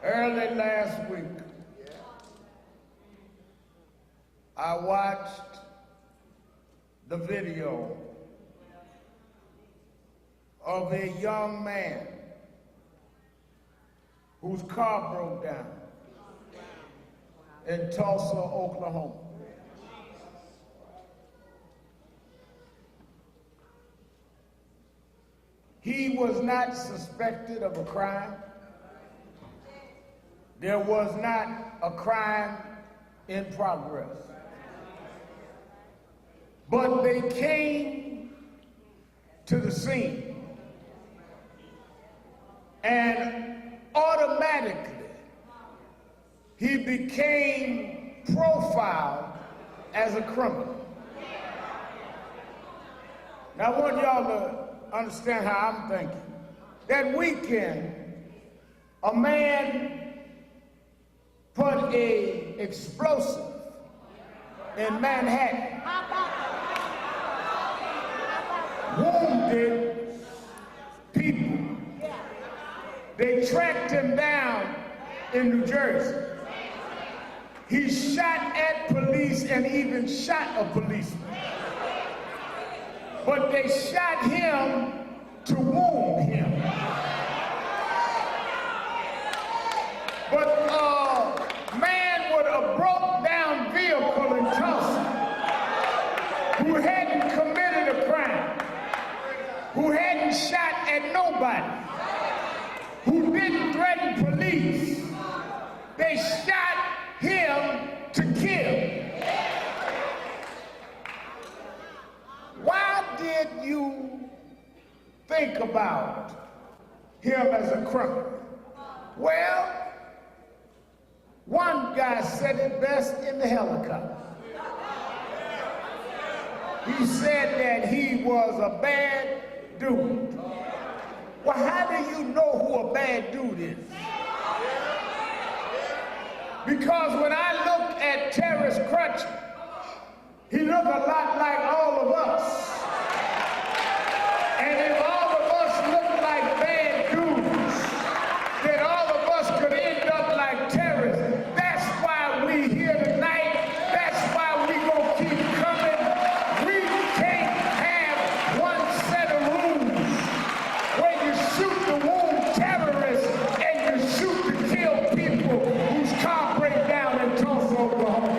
Early last week, I watched the video of a young man whose car broke down in Tulsa, Oklahoma. He was not suspected of a crime. There was not a crime in progress. But they came to the scene and automatically he became profiled as a criminal. Now I want y'all to understand how I'm thinking. That weekend, a man put an explosive in Manhattan, wounded people. They tracked him down in New Jersey. He shot at police and even shot a policeman. But they shot him to wound him. But a man with a broke down vehicle in Tulsa who hadn't committed a crime, who hadn't shot at nobody, who didn't threaten police, they shot him to kill. Why did you think about him as a criminal? Well, one guy said it best in the helicopter. He said that he was a bad dude. Well, how do you know who a bad dude is? Because when I look at Terence Crutcher, he looked a lot like all of us. And if all of us looked like bad dudes, then all of us could end up like terrorists. That's why we here tonight. That's why we gonna keep coming. We can't have one set of rules where you shoot to wound terrorists and you shoot to kill people whose car break down in Tulsa, Oklahoma.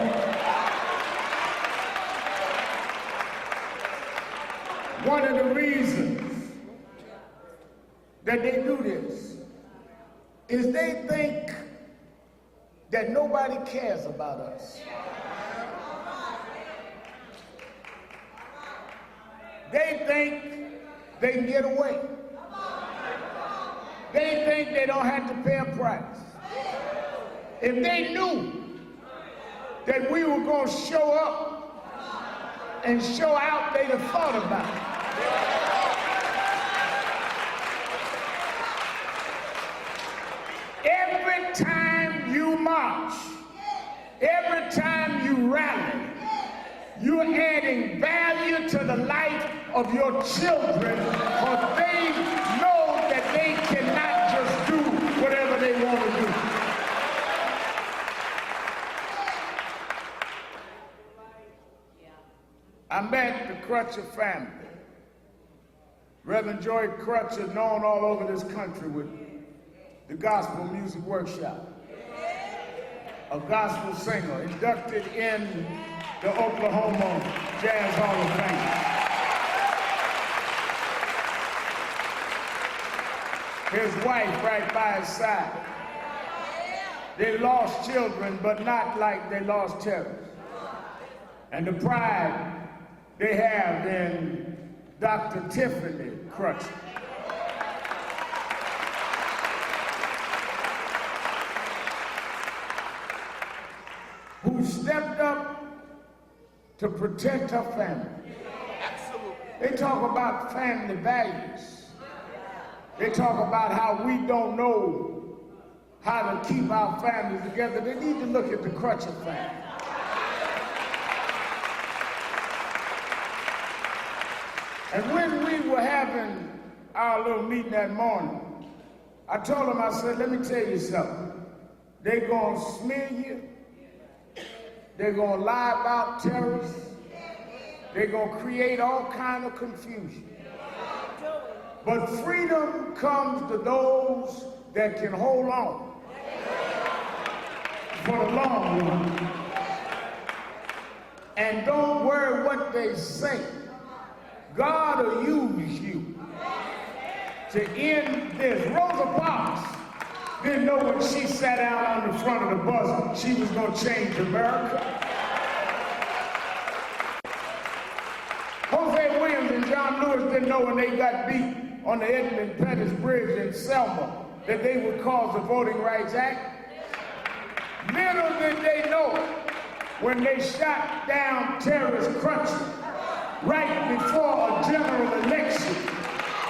One of the reasons that they do this is they think that nobody cares about us. They think they can get away. They think they don't have to pay a price. If they knew that we were going to show up and show out, they'd have thought about it. Every time you march, every time you rally, you're adding value to the life of your children, because they know that they cannot just do whatever they want to do. I met the Crutcher family. Reverend Crutcher, known all over this country with the Gospel Music Workshop, a gospel singer, inducted in the Oklahoma Jazz Hall of Fame. His wife right by his side. They lost children, but not like they lost terrorists. And the pride they have in Dr. Tiffany Crutcher. Who stepped up to protect her family. Absolutely. They talk about family values. They talk about how we don't know how to keep our families together. They need to look at the Crutcher family. And when we were having our little meeting that morning, I told them, I said, let me tell you something. They're going to smear you. They're going to lie about terrorists. They're going to create all kind of confusion. But freedom comes to those that can hold on for the long run. And don't worry what they say. God will use you to end this. Rosa Parks didn't know when she sat down on the front of the bus she was going to change America. Jose Williams and John Lewis didn't know when they got beat on the Edmund Pettus Bridge in Selma that they would cause the Voting Rights Act. Little did they know when they shot down Terence Crutcher right before a general election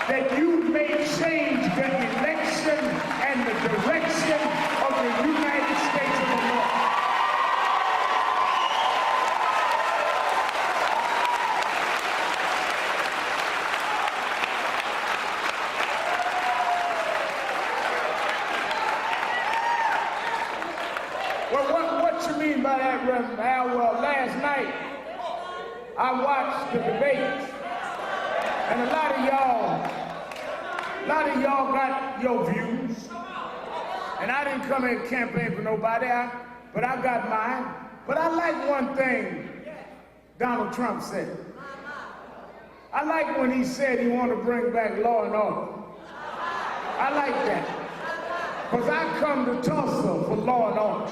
that you may change the election and the direction of the United States of America. Well, what you mean by that, Reverend Al? Well, last night I watched the debates, and a lot of y'all got your views, and I didn't come here to campaign for nobody, but I got mine. But I like one thing Donald Trump said. I like when he said he wanted to bring back law and order. I like that, because I come to Tulsa for law and order.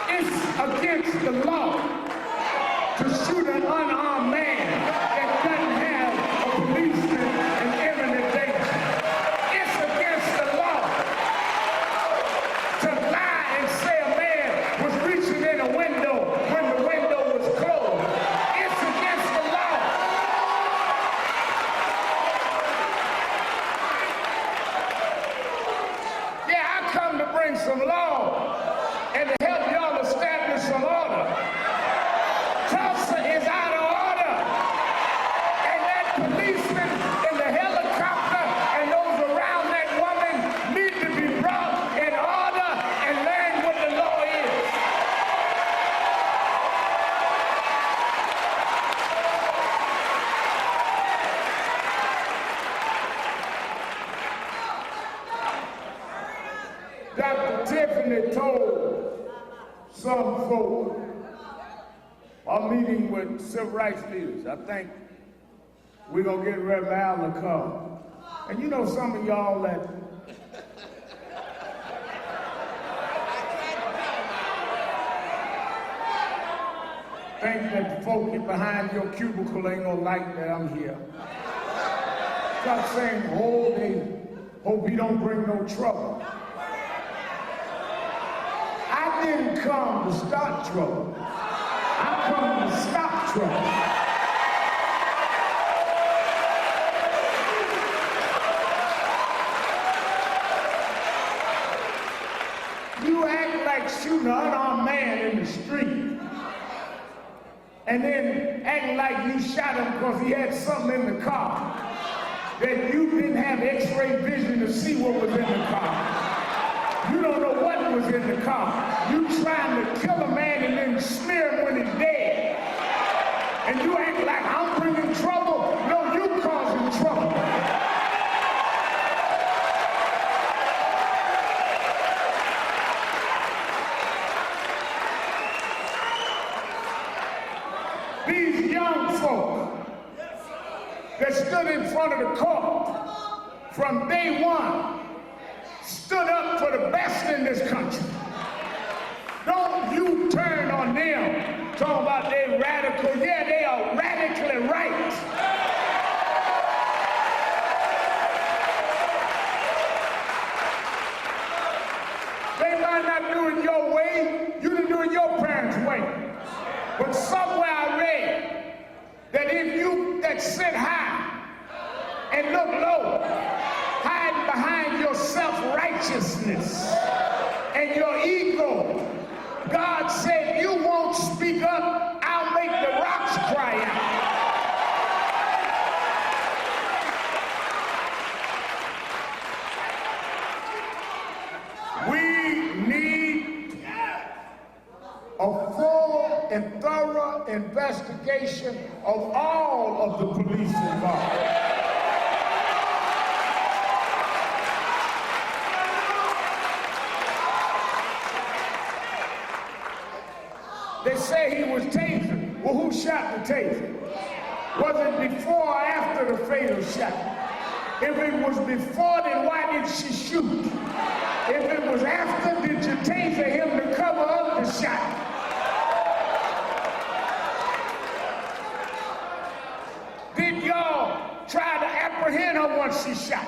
It's against the law to shoot an unarmed man that doesn't have a policeman in imminent danger. It's against the law to lie and say a man was reaching in a window when the window was closed. It's against the law. Yeah, I come to bring some law and to help y'all establish some order. Tulsa is out of order. And that policeman in the helicopter and those around that woman need to be brought in order and learn what the law is. Dr. Tiffany told some folk are meeting with civil rights leaders. I think we're going to get Reverend Al to come. And you know some of y'all that think that the folk behind your cubicle ain't going to like that I'm here. Stop saying, oh, they hope he don't bring no trouble. I didn't come to start trouble. I come to stop trouble. You act like shooting an unarmed man in the street and then acting like you shot him because he had something in the car that you didn't have x-ray vision to see what was in the car. You don't know what was in the car. You trying to kill a man and then smear him when he's dead. And you act like I'm bringing trouble. No, you causing trouble. These young folk that stood in front of the court from day one stood up for the best in this country. Don't you turn on them talking about they radical. Yeah, they are radically right. They might not do it your way. You didn't do it your parents' way. But somewhere I read that if you that sit high and look low, hide behind your self-righteousness and your ego, God said, you won't speak up, I'll make the rocks cry out. investigation of all of the police involved. They say he was tasered. Well, who shot the taser? Was it before or after the fatal shot? If it was before, then why did she shoot? If it was after, did you taser him to cover up the shot? Did y'all try to apprehend her once she shot?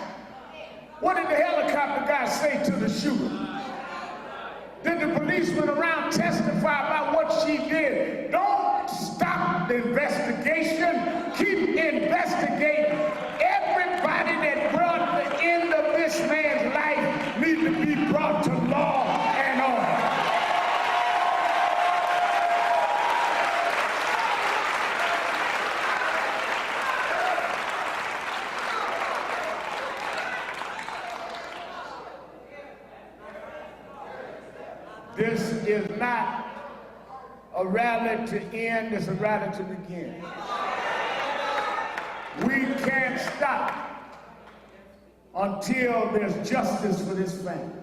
What did the helicopter guy say to the shooter? Did the policeman around testify about what she did? Don't stop the investigation. Keep investigating. Everybody that brought the end of this man's life needs to be brought to law and order. This is not a rally to end, it's a rally to begin. We can't stop until there's justice for this family.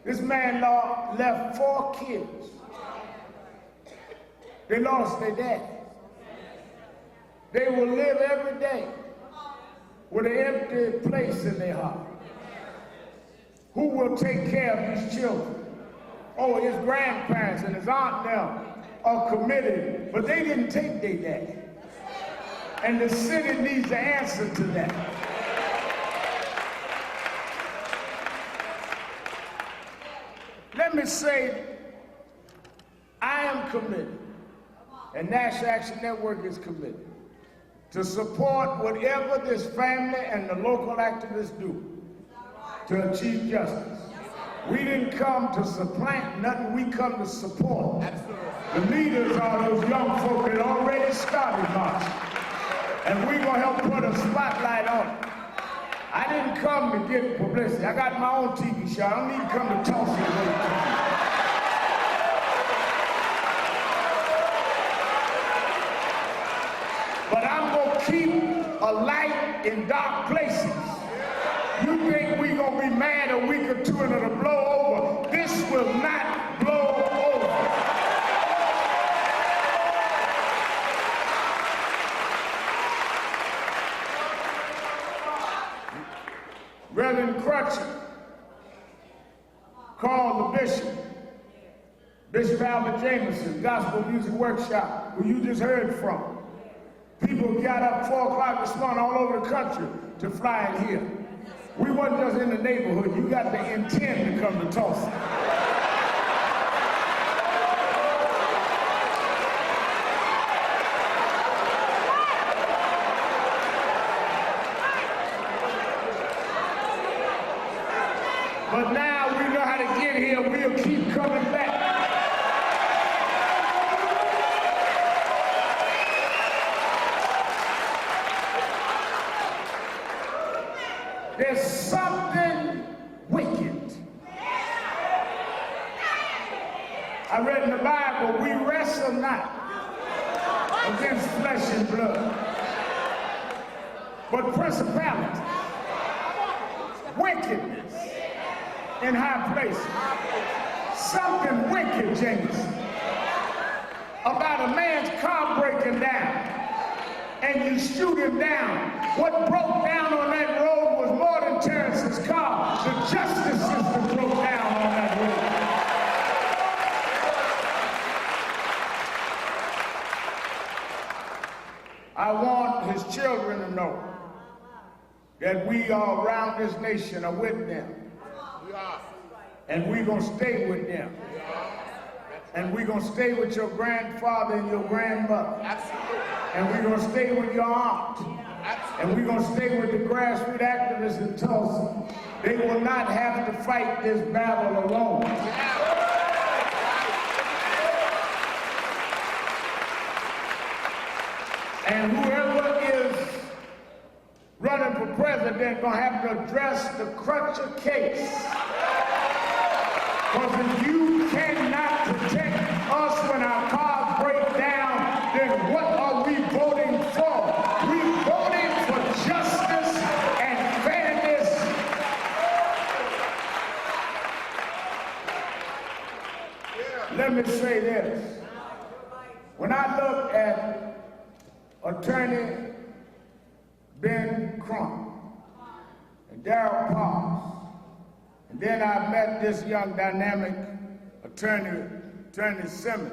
This man left 4 kids. They lost their dad. They will live every day with an empty place in their heart. Who will take care of these children? Oh, his grandparents and his aunt now are committed, but they didn't take their dad. And the city needs an answer to that. Let me say, I am committed, and National Action Network is committed, to support whatever this family and the local activists do to achieve justice. We didn't come to supplant nothing, we come to support. Absolutely. The leaders are those young folk that already started marching. And we're gonna help put a spotlight on it. I didn't come to get publicity. I got my own TV show. I don't need to come to Tulsa to wait for you. But I'm gonna keep a light in dark places. You think we're going to be mad a week or 2 and it'll blow over? This will not blow over. Reverend Crutcher called the bishop, Bishop Albert Jameson, Gospel Music Workshop, who you just heard from. People got up 4 o'clock this morning all over the country to fly in here. We wasn't just in the neighborhood. You got to intend to come to Tulsa. But now we know how to get here. We'll keep coming back. There's something wicked. I read in the Bible, we wrestle not against flesh and blood, but principality, wickedness in high places. Something wicked, James, about a man's car breaking down and you shoot him down. What broke down on that road was more than Terence's car. The justice system broke down on that road. I want his children to know that we are around this nation are with them. And we're going to stay with them. And we're going to stay with your grandfather and your grandmother. Absolutely. And we're going to stay with your aunt. Absolutely. And we're going to stay with the grassroots activists in Tulsa. They will not have to fight this battle alone. And whoever is running for president going to have to address the Crutcher case. Because if you cannot protect us when our cars Attorney Ben Crump and Darryl Parks. And then I met this young dynamic attorney Simmons.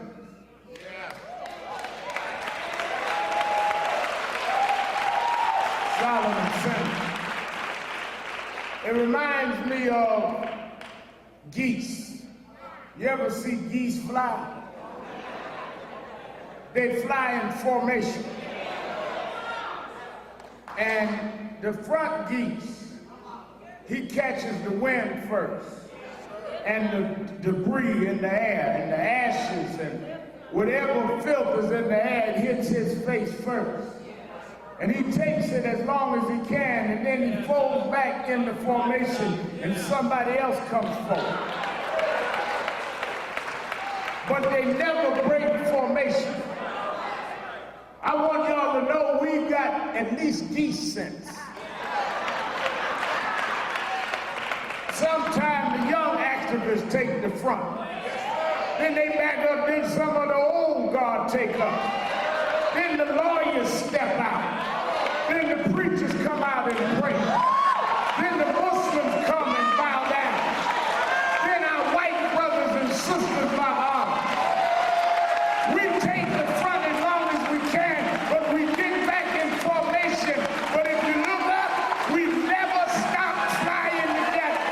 Solomon Simmons. It reminds me of geese. You ever see geese fly? They fly in formation. And the front geese, he catches the wind first, and the debris in the air, and the ashes, and whatever filters in the air, it hits his face first. And he takes it as long as he can, and then he folds back into formation, and somebody else comes forward. But they never break formation. I want y'all to know we've got at least geese sense. Sometimes the young activists take the front. Then they back up, then some of the old guard take up. Then the lawyers step out. Then the preachers come out and pray. Then the Muslims come and bow down. Then our white brothers and sisters bow out. We take the front as long as we can, but we get back in formation. But if you look up, we never stop flying together.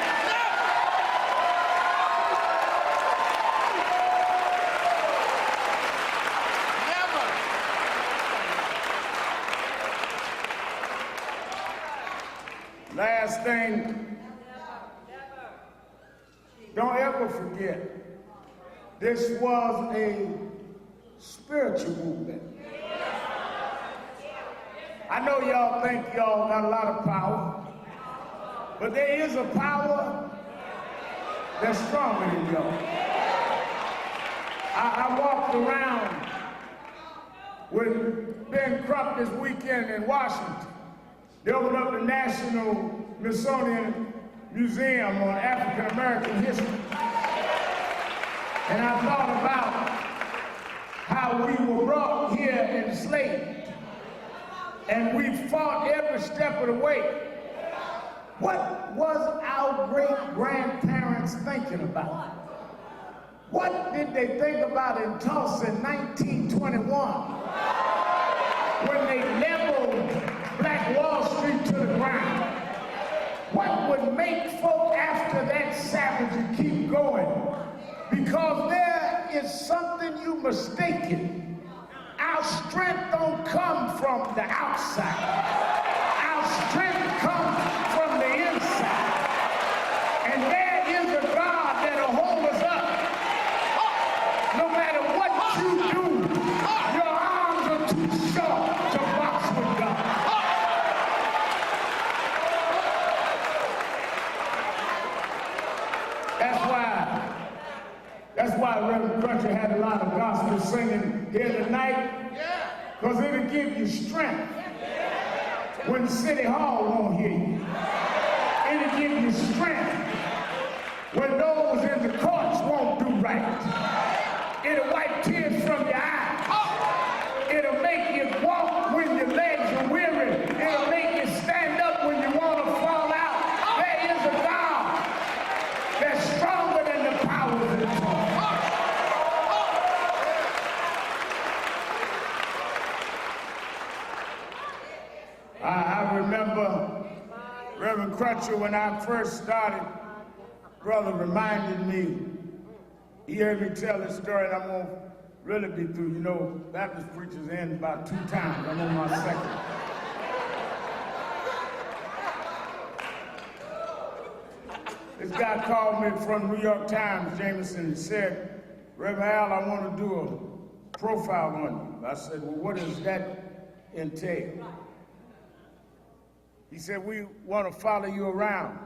Last thing, don't ever forget, this was a spiritual movement. I know y'all think y'all got a lot of power, but there is a power that's stronger than y'all. I walked around with Ben Crump this weekend in Washington. They opened up the National Smithsonian Museum on African American history. And I thought about how we were brought here enslaved. And we fought every step of the way. What was our great-grandparents thinking about? What did they think about in Tulsa in 1921 when they leveled Black Wall Street to the ground? What would make folk after that savage keep going? Because there is something you mistaken. Our strength don't come from the outside. Our strength comes from the inside. And there is a God that'll hold us up. No matter what you do, your arms are too short to box with God. That's why Reverend Crutcher had a lot of gospel singing here tonight, because it'll give you strength when City Hall won't hear you. It'll give you strength when those in the courts won't do right. It'll wipe tears from your eyes. It'll make you walk when your legs are weary. It'll make you stand up when you want to fall out. There is a God that's stronger than the powers of the tongue. I remember Reverend Crutcher, when I first started, brother reminded me, he heard me tell this story, and I'm going to really be through. You know, Baptist preachers end about 2 times. I'm on my second. This guy called me from New York Times, Jameson, and said, Reverend Al, I want to do a profile on you. I said, well, what does that entail? He said, we want to follow you around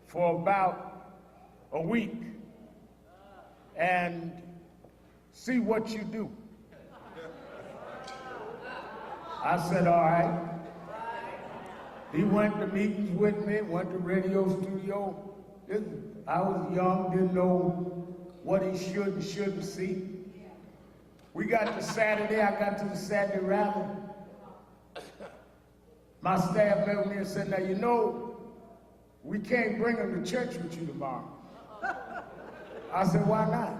for about a week and see what you do. I said, all right. He went to meetings with me, went to radio studio. I was young, didn't know what he should and shouldn't see. We got to Saturday, I got to the Saturday rally. My staff met me and said, now, you know, we can't bring him to church with you tomorrow. I said, why not?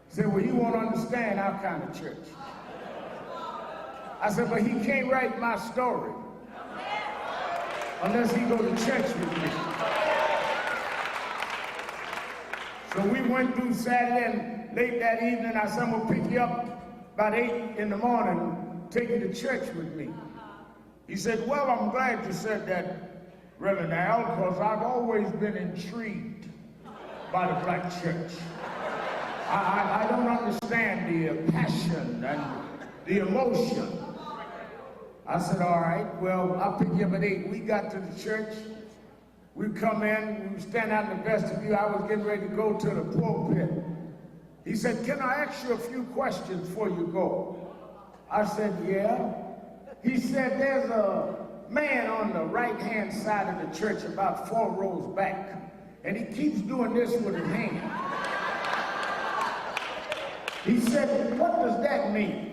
He said, well, he won't understand our kind of church. I said, but he can't write my story unless he go to church with me. So we went through Saturday, and late that evening, I said, I'm gonna pick you up about 8 in the morning, take you to church with me. He said, well, I'm glad you said that, Reverend Al, because I've always been intrigued by the black church. I don't understand the passion and the emotion. I said, all right, well, I'll pick you up at 8. We got to the church. We come in, we stand out in the vestibule. I was getting ready to go to the pulpit. He said, can I ask you a few questions before you go? I said, yeah. He said, there's a man on the right-hand side of the church about 4 rows back, and he keeps doing this with his hand. He said, what does that mean?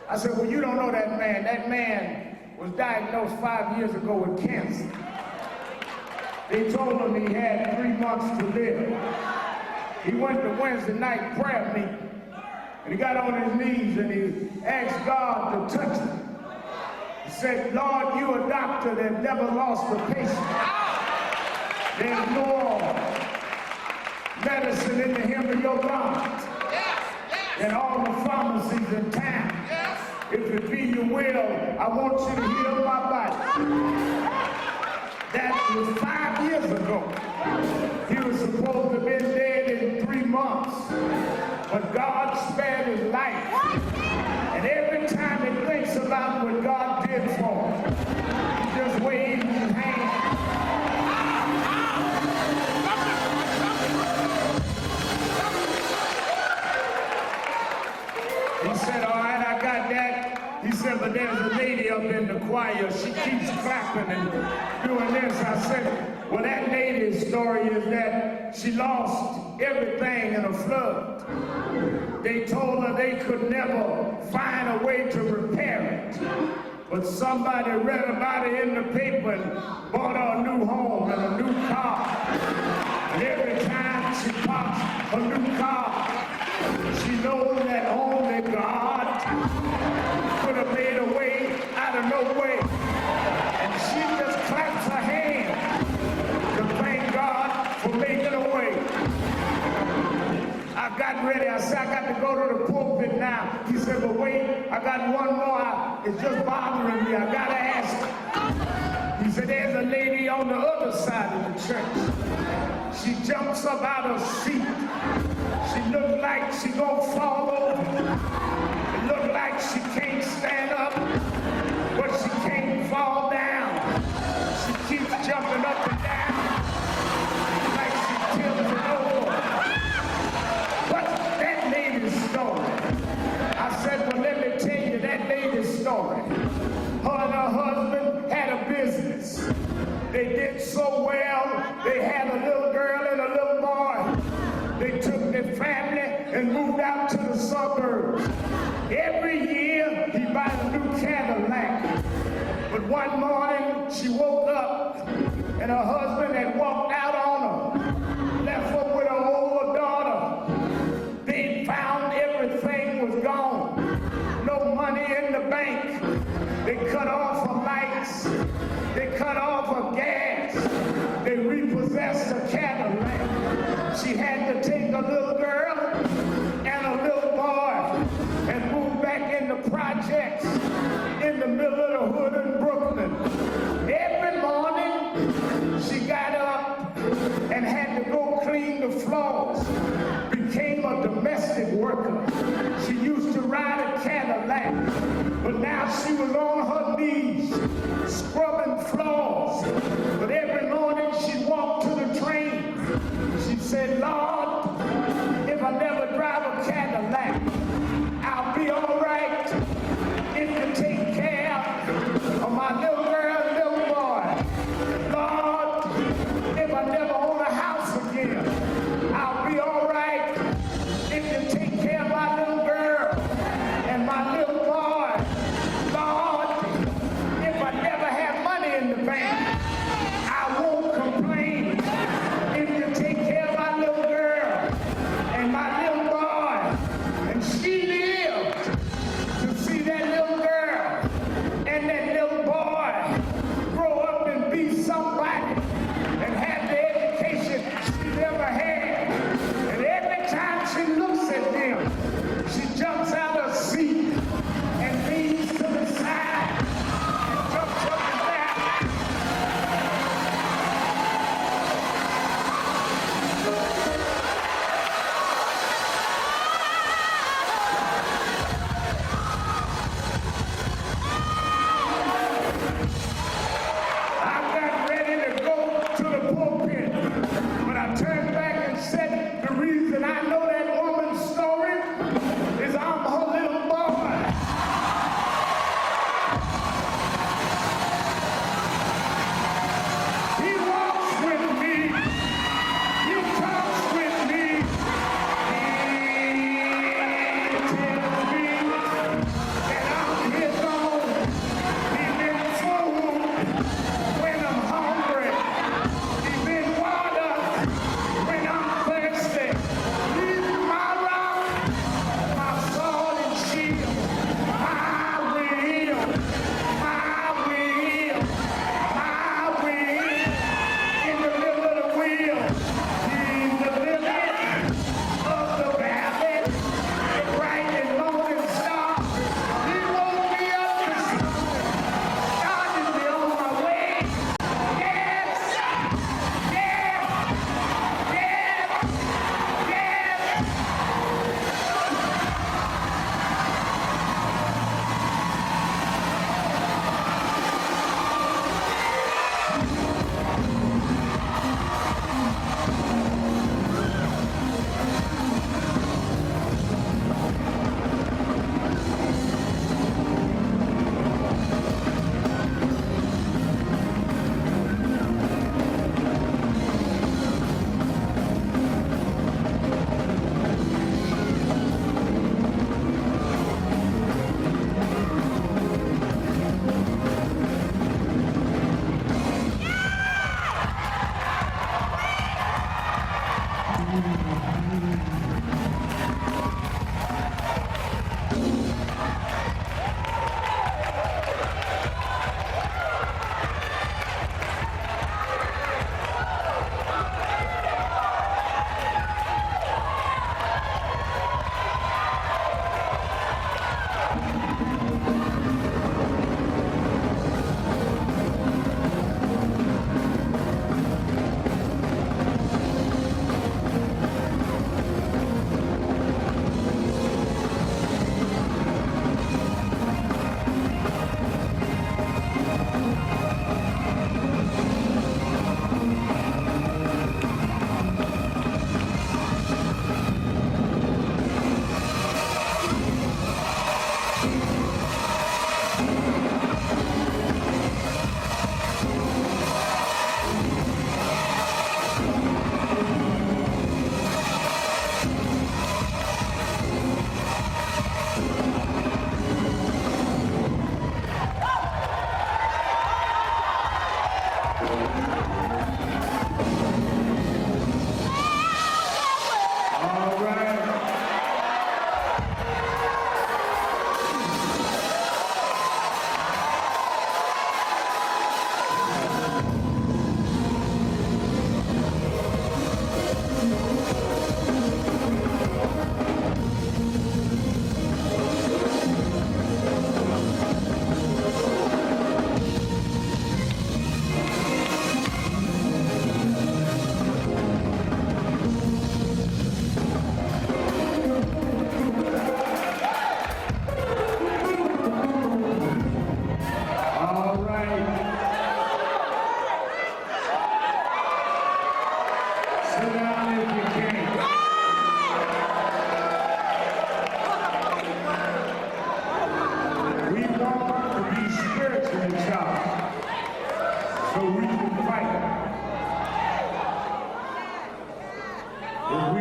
I said, well, you don't know that man. That man was diagnosed 5 years ago with cancer. They told him he had 3 months to live. He went to Wednesday night prayer meeting, and he got on his knees and he asked God to touch him. He said, Lord, you're a doctor that never lost a patient. There's more medicine in the hem of your garment than all the pharmacies in town. If it be your will, I want you to heal my body. That was 5 years ago. He was supposed to have been dead in 3 months, but God spared his life. And every time he thinks about what God did for him, he just waves his hand. He said, all right, I got that. He said, but there's a lady up in the choir. She keeps clapping and doing this. I said, well, that lady's story is that she lost everything in a flood. They told her they could never find a way to repair it. But somebody read about it in the paper and bought her a new home and a new car. And every time she pops a new car, she knows that only God could have made a way out of no way. And she just claps her hands to thank God for making a way. I got ready. I said, I got to go to the pulpit now. He said, but wait, I got one more. It's just bothering me. I got to ask. He said, there's a lady on the other side of the church. She jumps up out of her seat. She looks like she gonna fall over. It looks like she can't stand up, but she can't fall down. She keeps jumping up and down like she tilted over. What's that lady's story? I said, well, let me tell you that lady's story. Her and her husband had a business. They did so well, they had a little girl and a little boy. They took their family and moved out to the suburbs. Every year, he buys a new Cadillac. But one morning, she woke up, and her husband had walked out on her, left her with her older daughter. They found everything was gone. No money in the bank. They cut off her lights. They cut off her gas. They repossessed her Cadillac. She had to take a little girl and a little boy and move back in the projects in the middle of the hood in Brooklyn. Every morning, she got up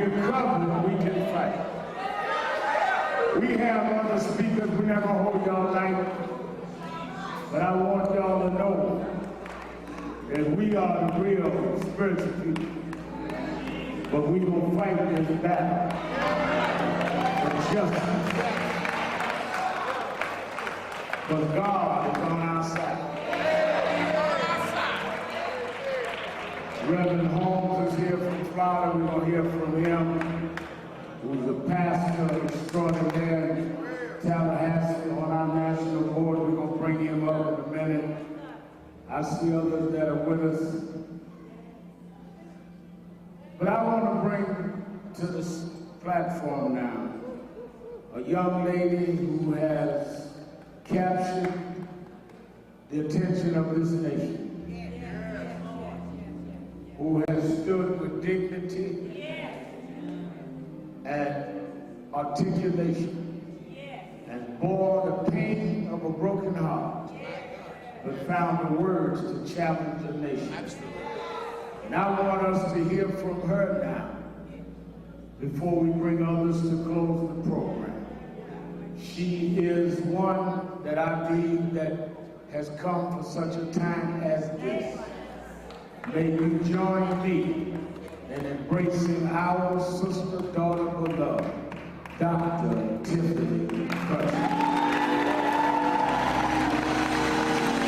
we're covered, we can fight. We have other speakers, we're not gonna hold y'all like, but I want y'all to know that we are the real spiritual people. But we gonna fight this battle for justice. But God is on our side. Reverend Holmes is here from Florida. We're gonna hear from him, who's a pastor extraordinaire in Tallahassee on our national board. We're gonna bring him up in a minute. I see others that are with us. But I want to bring to this platform now a young lady who has captured the attention of this nation, who has stood with dignity and articulation and bore the pain of a broken heart, but found the words to challenge the nation. And I want us to hear from her now before we bring others to close the program. She is one that I believe that has come for such a time as this. May you join me in embracing our sister, daughter, beloved, Dr. Tiffany Crutcher.